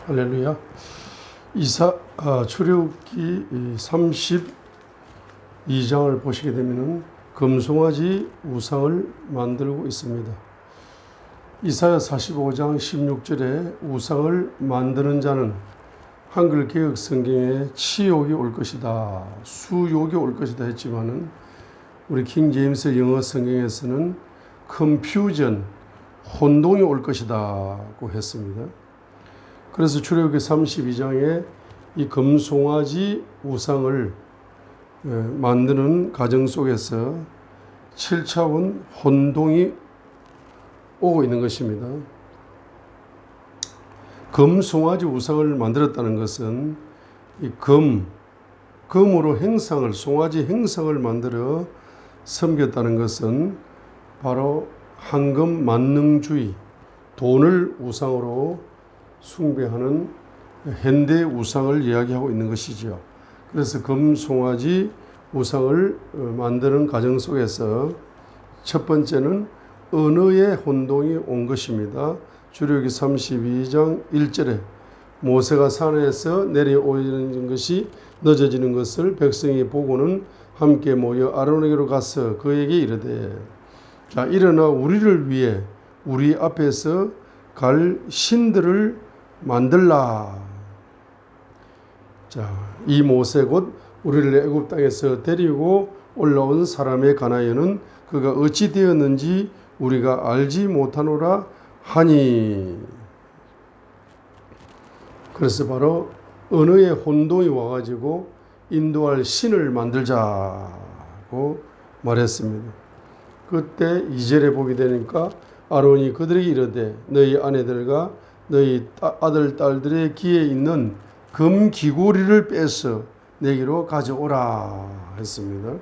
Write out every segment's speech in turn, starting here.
할렐루야. 출애굽기 32장을 보시게 되면은 금송아지 우상을 만들고 있습니다. 이사야 45장 16절에 우상을 만드는 자는 한글 개역 성경에 치욕이 올 것이다, 수욕이 올 것이다 했지만은 우리 킹 제임스 영어 성경에서는 컨퓨전, 혼동이 올 것이다고 했습니다. 그래서 출애굽기 32장에 이 금송아지 우상을 만드는 과정 속에서 7차원 혼동이 오고 있는 것입니다. 금송아지 우상을 만들었다는 것은 이 금으로 행상을, 송아지 행상을 만들어 섬겼다는 것은 바로 황금 만능주의, 돈을 우상으로 숭배하는 현대 우상을 이야기하고 있는 것이죠. 그래서 금송아지 우상을 만드는 과정 속에서 첫 번째는 언어의 혼동이 온 것입니다. 출애굽기 32장 1절에 모세가 산에서 내려오는 것이 늦어지는 것을 백성이 보고는 함께 모여 아론에게로 가서 그에게 이르되, 자, 일어나 우리를 위해 우리 앞에서 갈 신들을 만들라. 자, 이 모세 곧 우리를 애굽 땅에서 데리고 올라온 사람에 관하여는 그가 어찌 되었는지 우리가 알지 못하노라 하니. 그래서 바로 언어의 혼동이 와가지고 인도할 신을 만들자고 말했습니다. 그때 2절에 보게 되니까 아론이 그들에게 이르되 너희 아내들과 너희 아들 딸들의 귀에 있는 금 귀고리를 빼서 내게로 가져오라 했습니다.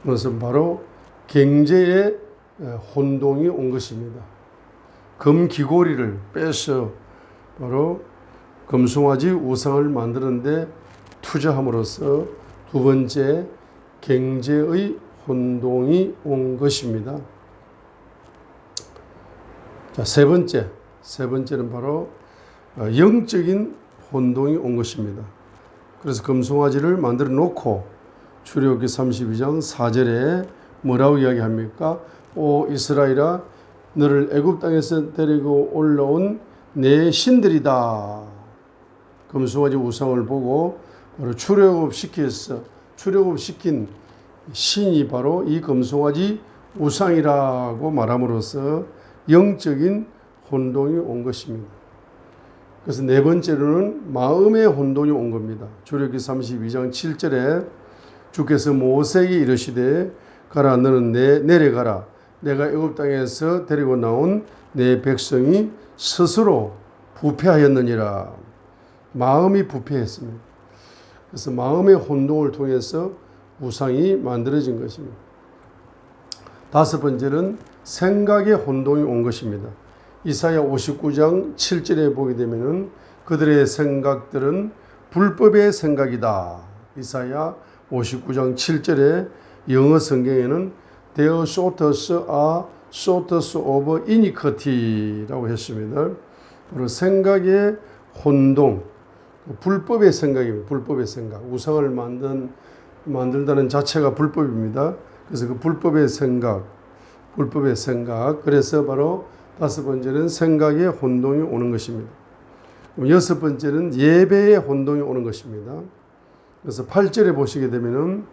그것은 바로 경제의 혼동이 온 것입니다. 금 귀고리를 빼서 바로 금송아지 우상을 만드는데 투자함으로써 두 번째 경제의 혼동이 온 것입니다. 자, 세 번째는 바로 영적인 혼동이 온 것입니다. 그래서 금송아지를 만들어 놓고 출애굽기 32장 4절에 뭐라고 이야기합니까? 오 이스라엘아, 너를 애굽 땅에서 데리고 올라온 내 신들이다. 금송아지 우상을 보고 바로 출애굽시킨 신이 바로 이 금송아지 우상이라고 말함으로써 영적인 혼동이 온 것입니다. 그래서 네 번째로는 마음의 혼동이 온 겁니다. 출애굽기 32장 7절에 주께서 모세에게 이르시되 가라, 너는 내려가라. 내가 애굽 땅에서 데리고 나온 내 백성이 스스로 부패하였느니라. 마음이 부패했습니다. 그래서 마음의 혼동을 통해서 우상이 만들어진 것입니다. 다섯 번째는 생각의 혼동이 온 것입니다. 이사야 59장 7절에 보게 되면은 그들의 생각들은 불법의 생각이다. 이사야 59장 7절에 영어 성경에는 Their thoughts are thoughts of iniquity라고 했습니다. 바로 생각의 혼동, 불법의 생각입니다. 불법의 생각. 우상을 만들다는 자체가 불법입니다. 그래서 그 불법의 생각. 그래서 바로 다섯 번째는 생각의 혼동이 오는 것입니다. 여섯 번째는 예배의 혼동이 오는 것입니다. 그래서 8절에 보시게 되면은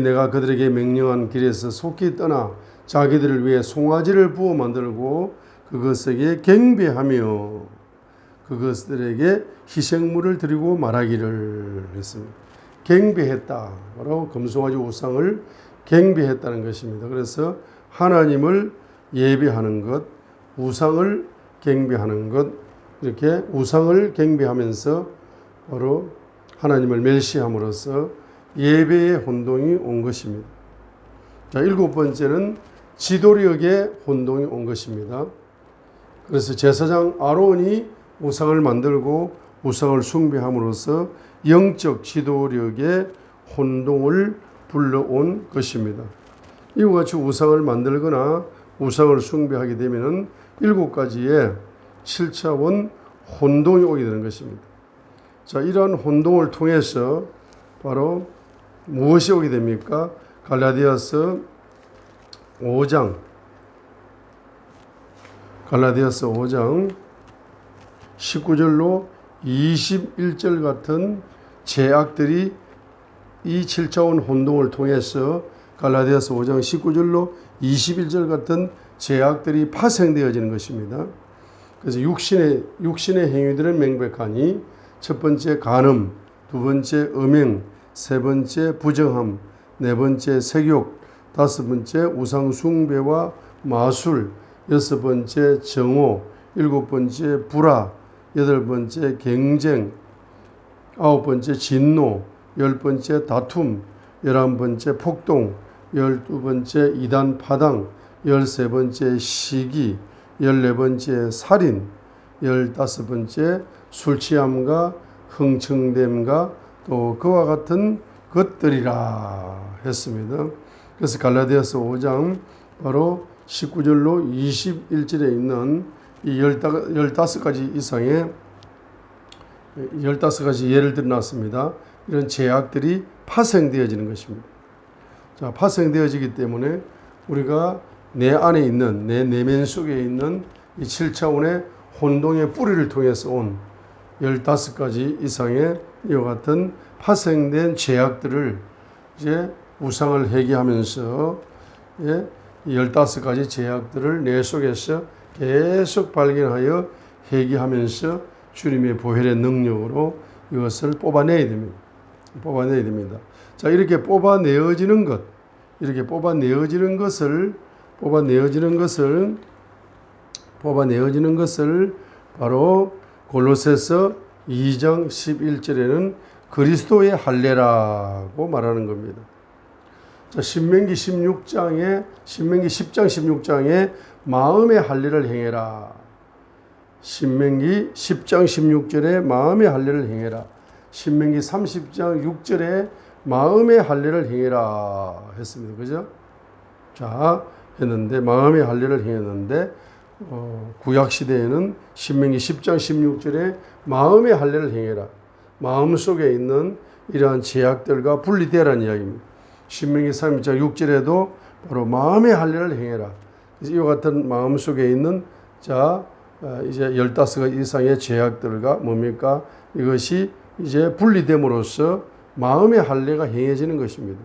내가 그들에게 명령한 길에서 속히 떠나 자기들을 위해 송아지를 부어 만들고 그것에게 경배하며 그것들에게 희생물을 드리고 말하기를 했습니다. 경배했다. 바로 금송아지 우상을 경배했다는 것입니다. 그래서 하나님을 예배하는 것, 우상을 경배하는 것, 이렇게 우상을 경배하면서 바로 하나님을 멸시함으로써 예배의 혼동이 온 것입니다. 자, 일곱 번째는 지도력의 혼동이 온 것입니다. 그래서 제사장 아론이 우상을 만들고 우상을 숭배함으로써 영적 지도력의 혼동을 불러온 것입니다. 이와 같이 우상을 만들거나 우상을 숭배하게 되면 7가지의 7차원 혼동이 오게 되는 것입니다. 자, 이러한 혼동을 통해서 바로 무엇이 오게 됩니까? 갈라디아서 5장 19절로 21절 같은 죄악들이 이 7차원 혼동을 통해서 갈라디아서 5장 19절로 21절 같은 죄악들이 파생되어지는 것입니다. 그래서 육신의 행위들은 명백하니 첫 번째 간음, 두 번째 음행, 세 번째 부정함, 네 번째 색욕, 다섯 번째 우상 숭배와 마술, 여섯 번째 정오, 일곱 번째 불화, 여덟 번째 경쟁, 아홉 번째 진노, 열 번째 다툼, 11번째 폭동, 12번째 이단 파당, 13번째 시기, 14번째 살인, 15번째 술 취함과 흥청됨과 또 그와 같은 것들이라 했습니다. 그래서 갈라디아서 5장 바로 19절로 21절에 있는 이 15가지 이상의 15가지 예를 들어놨습니다. 이런 죄악들이 파생되어지는 것입니다. 자, 파생되어지기 때문에 우리가 내 안에 있는, 내 내면 속에 있는 이 7차원의 혼동의 뿌리를 통해서 온 15가지 이상의 이와 같은 파생된 죄악들을 이제 우상을 회개하면서 이 15가지 죄악들을 내 속에서 계속 발견하여 회개하면서 주님의 보혈의 능력으로 이것을 뽑아내야 됩니다. 자, 이렇게 뽑아내어지는 것을 바로 골로새서 2장 11절에는 그리스도의 할례라고 말하는 겁니다. 자, 신명기 10장 16장에 마음의 할례를 행해라. 신명기 10장 16절에 마음의 할례를 행해라. 신명기 30장 6절에 마음의 할례를 행해라 했습니다. 그죠? 자, 했는데 마음의 할례를 행했는데 구약 시대에는 신명기 10장 16절에 마음의 할례를 행해라. 마음 속에 있는 이러한 죄악들과 분리되라는 이야기입니다. 신명기 30장 6절에도 바로 마음의 할례를 행해라. 이와 같은 마음 속에 있는 자 이제 15가지 이상의 죄악들과 뭡니까? 이것이 이제 분리됨으로써 마음의 할례가 행해지는 것입니다.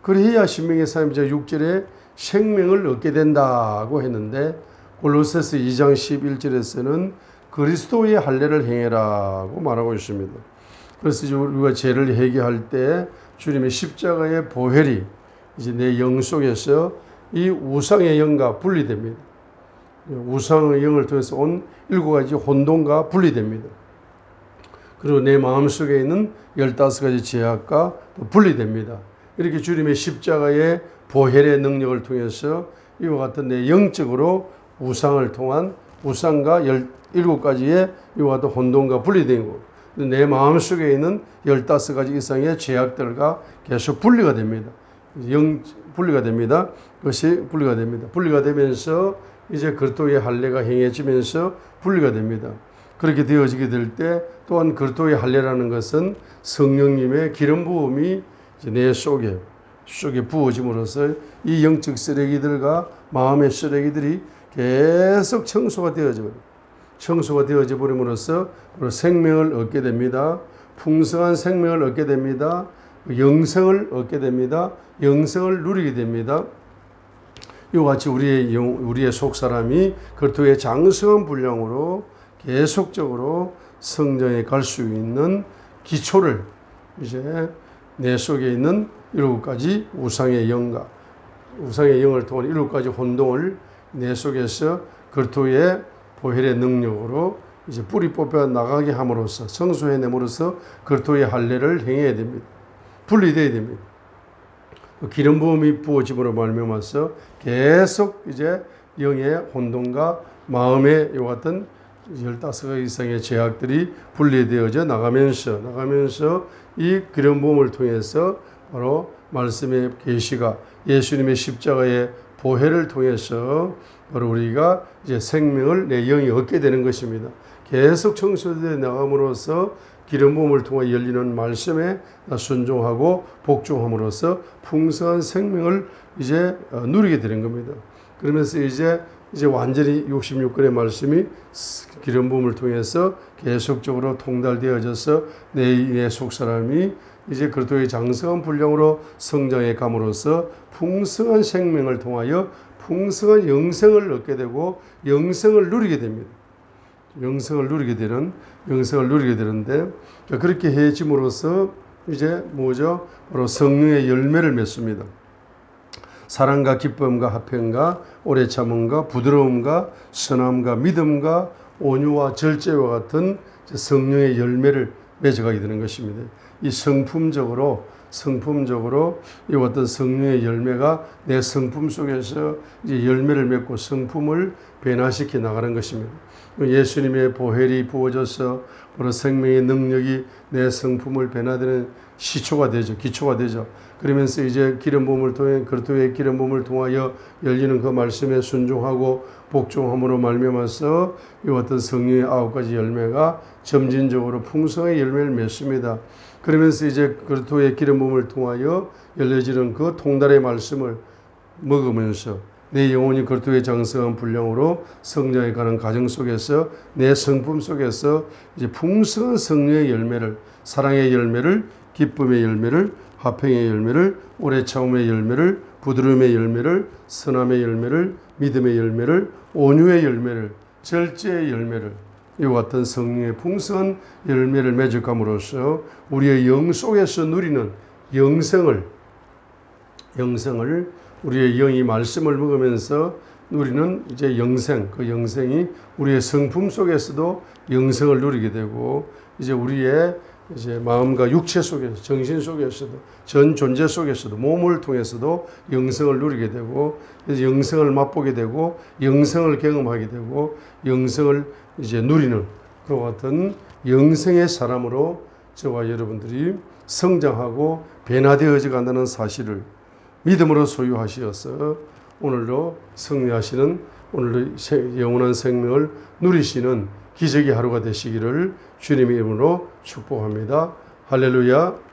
그래야 신명기 30장 6절에 생명을 얻게 된다고 했는데 골로새서 2장 11절에서는 그리스도의 할례를 행해라고 말하고 있습니다. 그래서 우리가 죄를 회개할 때 주님의 십자가의 보혈이 이제 내 영 속에서 이 우상의 영과 분리됩니다. 우상의 영을 통해서 온 7가지 혼돈과 분리됩니다. 그리고 내 마음속에 있는 15가지 죄악과 분리됩니다. 이렇게 주님의 십자가의 보혈의 능력을 통해서 이와 같은 내 영적으로 우상을 통한 우상과 17가지의 이와 같은 혼돈과 분리되고 내 마음속에 있는 15가지 이상의 죄악들과 계속 분리가 됩니다. 분리가 됩니다. 그것이 분리가 됩니다. 분리가 되면서 이제 그리스도의 할례가 행해지면서 분리가 됩니다. 그렇게 되어지게 될 때 또한 그리스도의 할례라는 것은 성령님의 기름 부음이 내 속에 부어짐으로써 이 영적 쓰레기들과 마음의 쓰레기들이 계속 청소가 되어져 버림으로써 생명을 얻게 됩니다. 풍성한 생명을 얻게 됩니다. 영생을 얻게 됩니다. 영생을 누리게 됩니다. 이와 같이 우리의 속 사람이 그리스도의 장성한 분량으로 계속적으로 성전에 갈 수 있는 기초를 이제 내 속에 있는 7가지 우상의 영을 통한 7가지 혼동을 내 속에서 그리스도의 보혈의 능력으로 이제 뿌리 뽑혀 나가게 함으로써 청소해냄으로써 그리스도의 할례를 행해야 됩니다. 분리되어야 됩니다. 기름 부음이 부어짐으로 말미암아서 계속 이제 영의 혼돈과 마음의 이와 같은 15가지 이상의 죄악들이 분리되어져 나가면서 이 기름 부음을 통해서 바로 말씀의 계시가 예수님의 십자가의 보혈을 통해서 바로 우리가 이제 생명을 내 영이 얻게 되는 것입니다. 계속 청소되어 나감으로써 기름 부음을 통해 열리는 말씀에 순종하고 복종함으로써 풍성한 생명을 이제 누리게 되는 겁니다. 그러면서 이제 완전히 66권의 말씀이 기름 부음을 통해서 계속적으로 통달되어져서 내 속사람이 이제 그리스도의 장성한 분량으로 성장해 감으로써 풍성한 생명을 통하여 풍성한 영생을 얻게 되고 영생을 누리게 됩니다. 영생을 누리게 되는데 그렇게 해짐으로써 이제 뭐죠? 바로 성령의 열매를 맺습니다. 사랑과 기쁨과 화평과 오래 참음과 부드러움과 선함과 믿음과 온유와 절제와 같은 성령의 열매를 맺어가게 되는 것입니다. 이 성품적으로 이 어떤 성령의 열매가 내 성품 속에서 이제 열매를 맺고 성품을 변화시켜 나가는 것입니다. 예수님의 보혈이 부어져서 바로 생명의 능력이 내 성품을 변화되는 기초가 되죠. 그러면서 이제 기름 부음을 통해 그리스도의 기름 부음을 통하여 열리는 그 말씀에 순종하고 복종함으로 말미암아서 이 어떤 성령의 9가지 열매가 점진적으로 풍성의 열매를 맺습니다. 그러면서 이제 그리스도의 기름 부음을 통하여 열려지는 그 통달의 말씀을 먹으면서 내 영혼이 그리스도의 장성한 분량으로 성장해 가는 과정 속에서 내 성품 속에서 이제 풍성한 성령의 열매를, 사랑의 열매를, 기쁨의 열매를, 화평의 열매를, 오래 참음의 열매를, 부드러움의 열매를, 선함의 열매를, 믿음의 열매를, 온유의 열매를, 절제의 열매를, 이와 같은 성령의 풍성한 열매를 맺어감으로써 우리의 영 속에서 누리는 영생을 우리의 영이 말씀을 먹으면서 누리는 이제 영생, 그 영생이 우리의 성품 속에서도 영생을 누리게 되고 이제 우리의 이제 마음과 육체 속에서, 정신 속에서도, 전 존재 속에서도, 몸을 통해서도 영생을 누리게 되고, 그래서 영생을 맛보게 되고, 영생을 경험하게 되고, 영생을 이제 누리는 그와 같은 영생의 사람으로 저와 여러분들이 성장하고 변화되어져 간다는 사실을 믿음으로 소유하시어서 오늘도 승리하시는, 오늘도 영원한 생명을 누리시는 기적의 하루가 되시기를 주님의 이름으로 축복합니다. 할렐루야.